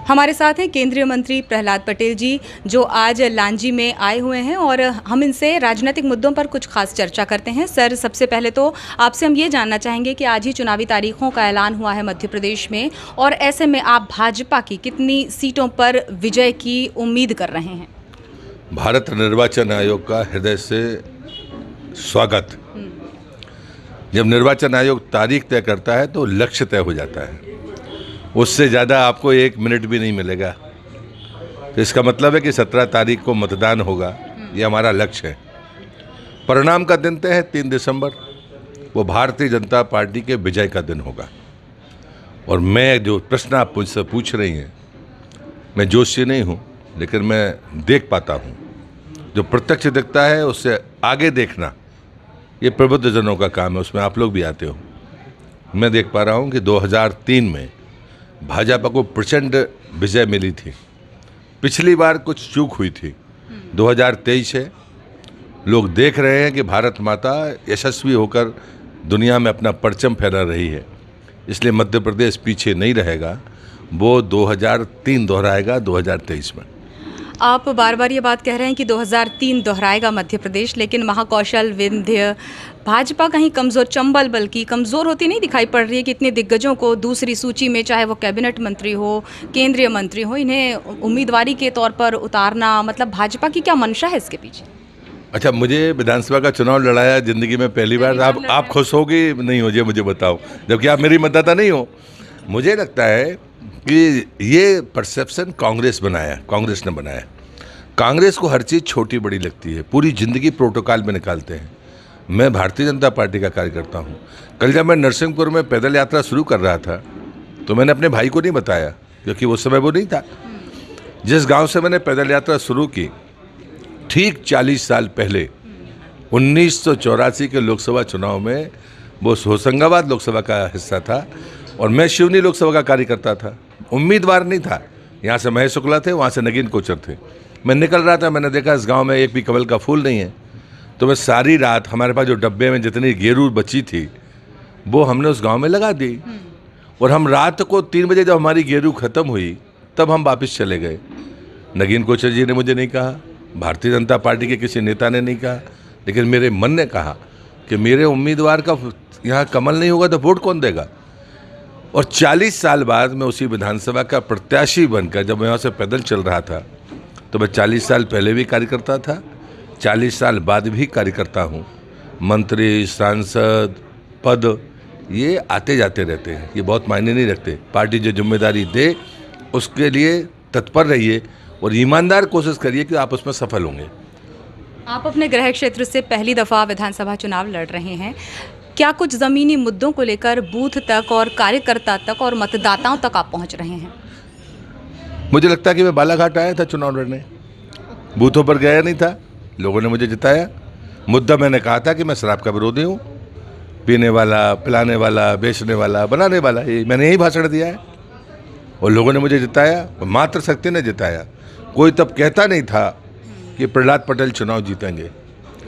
हमारे साथ हैं केंद्रीय मंत्री प्रहलाद पटेल जी, जो आज लांजी में आए हुए हैं और हम इनसे राजनीतिक मुद्दों पर कुछ खास चर्चा करते हैं। सर, सबसे पहले तो आपसे हम ये जानना चाहेंगे कि आज ही चुनावी तारीखों का ऐलान हुआ है मध्य प्रदेश में, और ऐसे में आप भाजपा की कितनी सीटों पर विजय की उम्मीद कर रहे हैं? भारत निर्वाचन आयोग का हृदय से स्वागत। जब निर्वाचन आयोग तारीख तय करता है तो लक्ष्य तय हो जाता है, उससे ज़्यादा आपको 1 मिनट भी नहीं मिलेगा। तो इसका मतलब है कि 17 तारीख को मतदान होगा, ये हमारा लक्ष्य है। परिणाम का दिन तय है 3 दिसंबर, वो भारतीय जनता पार्टी के विजय का दिन होगा। और मैं जो प्रश्न आप मुझसे पूछ रही हैं, मैं जोशी नहीं हूँ, लेकिन मैं देख पाता हूँ। जो प्रत्यक्ष दिखता है उससे आगे देखना, ये प्रबुद्ध जनों का काम है, उसमें आप लोग भी आते हो। मैं देख पा रहा हूँ कि 2003 में भाजपा को प्रचंड विजय मिली थी। पिछली बार कुछ चूक हुई थी। 2023 है, लोग देख रहे हैं कि भारत माता यशस्वी होकर दुनिया में अपना परचम फहरा रही है, इसलिए मध्य प्रदेश पीछे नहीं रहेगा। वो 2003 दोहराएगा 2023 में। आप बार बार ये बात कह रहे हैं कि 2003 दोहराएगा मध्य प्रदेश, लेकिन महाकौशल, विंध्य, भाजपा कहीं कमज़ोर, चंबल बल्कि कमज़ोर होती नहीं दिखाई पड़ रही है कि इतने दिग्गजों को दूसरी सूची में, चाहे वो कैबिनेट मंत्री हो, केंद्रीय मंत्री हो, इन्हें उम्मीदवारी के तौर पर उतारना, मतलब भाजपा की क्या मंशा है इसके पीछे? अच्छा, मुझे विधानसभा का चुनाव लड़ाया ज़िंदगी में पहली बार। आप खुश होगी नहीं हो, मुझे बताओ, जबकि आप मेरी मतदाता नहीं हो। मुझे लगता है कि ये परसेप्शन कांग्रेस ने बनाया। कांग्रेस को हर चीज़ छोटी बड़ी लगती है, पूरी ज़िंदगी प्रोटोकॉल में निकालते हैं। मैं भारतीय जनता पार्टी का कार्यकर्ता हूँ। कल जब मैं नरसिंहपुर में पैदल यात्रा शुरू कर रहा था तो मैंने अपने भाई को नहीं बताया, क्योंकि उस समय वो नहीं था। जिस गांव से मैंने पैदल यात्रा शुरू की, ठीक 40 साल पहले 1984 के लोकसभा चुनाव में वो होशंगाबाद लोकसभा का हिस्सा था और मैं सिवनी लोकसभा का कार्यकर्ता था। उम्मीदवार नहीं था, यहाँ से महेश शुक्ला थे, वहाँ से नगीन कोचर थे। मैं निकल रहा था, मैंने देखा इस गांव में एक भी कमल का फूल नहीं है। तो मैं सारी रात, हमारे पास जो डब्बे में जितनी गेरू बची थी वो हमने उस गांव में लगा दी। और हम रात को 3 बजे जब हमारी गेरू ख़त्म हुई तब हम वापस चले गए। नगीन कोचर जी ने मुझे नहीं कहा, भारतीय जनता पार्टी के किसी नेता ने नहीं कहा, लेकिन मेरे मन ने कहा कि मेरे उम्मीदवार का यहाँ कमल नहीं होगा तो वोट कौन देगा। और 40 साल बाद मैं उसी विधानसभा का प्रत्याशी बनकर जब मैं यहाँ से पैदल चल रहा था, तो मैं 40 साल पहले भी कार्यकर्ता था, 40 साल बाद भी कार्यकर्ता हूँ। मंत्री, सांसद, पद ये आते जाते रहते हैं, ये बहुत मायने नहीं रखते। पार्टी जो जिम्मेदारी दे उसके लिए तत्पर रहिए और ईमानदार कोशिश करिए कि आप उसमें सफल होंगे। आप अपने गृह क्षेत्र से पहली दफ़ा विधानसभा चुनाव लड़ रहे हैं। क्या कुछ ज़मीनी मुद्दों को लेकर बूथ तक और कार्यकर्ता तक और मतदाताओं तक आप पहुंच रहे हैं? मुझे लगता है कि मैं बालाघाट आया था चुनाव लड़ने, बूथों पर गया नहीं था, लोगों ने मुझे जिताया। मुद्दा मैंने कहा था कि मैं शराब का विरोधी हूँ, पीने वाला, पिलाने वाला, बेचने वाला, बनाने वाला, ये मैंने यही भाषण दिया है और लोगों ने मुझे जिताया, मात्र शक्ति ने जिताया। कोई तब कहता नहीं था कि प्रहलाद पटेल चुनाव जीतेंगे,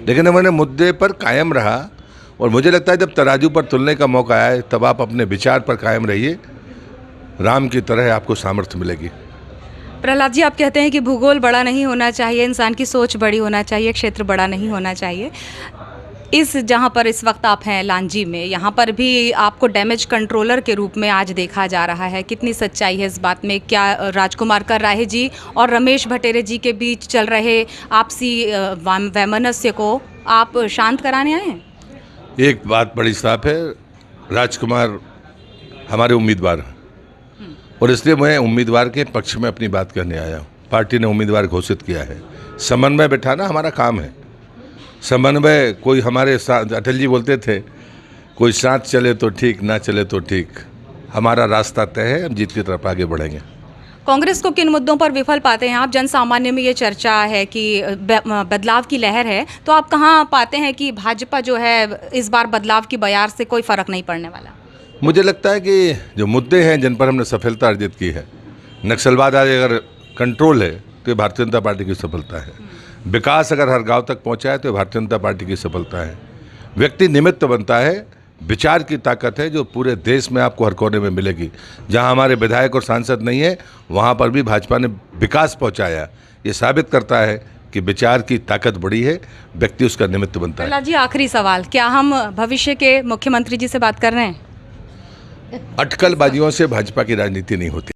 लेकिन मैंने मुद्दे पर कायम रहा। और मुझे लगता है जब तराजू पर तुलने का मौका आए तब आप अपने विचार पर कायम रहिए, राम की तरह आपको सामर्थ्य मिलेगी। प्रहलाद जी, आप कहते हैं कि भूगोल बड़ा नहीं होना चाहिए, इंसान की सोच बड़ी होना चाहिए, क्षेत्र बड़ा नहीं होना चाहिए। जहाँ पर इस वक्त आप हैं लांजी में, यहाँ पर भी आपको डैमेज कंट्रोलर के रूप में आज देखा जा रहा है। कितनी सच्चाई है इस बात में? क्या राजकुमार कराहे जी और रमेश भट्टेरे जी के बीच चल रहे आपसी वैमनस्य को आप शांत कराने आए हैं? एक बात बड़ी साफ है, राजकुमार हमारे उम्मीदवार हैं और इसलिए मैं उम्मीदवार के पक्ष में अपनी बात करने आया हूँ। पार्टी ने उम्मीदवार घोषित किया है, समन्वय बिठाना हमारा काम है। समन्वय, कोई हमारे साथ, अटल जी बोलते थे, कोई साथ चले तो ठीक, ना चले तो ठीक। हमारा रास्ता तय है, हम जीत की तरफ आगे बढ़ेंगे। कांग्रेस को किन मुद्दों पर विफल पाते हैं आप? जन सामान्य में ये चर्चा है कि बदलाव की लहर है, तो आप कहाँ पाते हैं कि भाजपा जो है इस बार बदलाव की बयार से कोई फ़र्क नहीं पड़ने वाला? मुझे लगता है कि जो मुद्दे हैं जिन पर हमने सफलता अर्जित की है, नक्सलवाद आज अगर कंट्रोल है तो ये भारतीय जनता पार्टी की सफलता है। विकास अगर हर गांव तक पहुंचा है तो ये भारतीय जनता पार्टी की सफलता है। व्यक्ति निमित्त बनता है, विचार की ताकत है जो पूरे देश में आपको हर कोने में मिलेगी। जहां हमारे विधायक और सांसद नहीं है वहां पर भी भाजपा ने विकास पहुंचाया। ये साबित करता है कि विचार की ताकत बड़ी है, व्यक्ति उसका निमित्त बनता है। प्रहलाद जी, आखिरी सवाल, क्या हम भविष्य के मुख्यमंत्री जी से बात कर रहे हैं? अटकलबाजियों से भाजपा की राजनीति नहीं होती।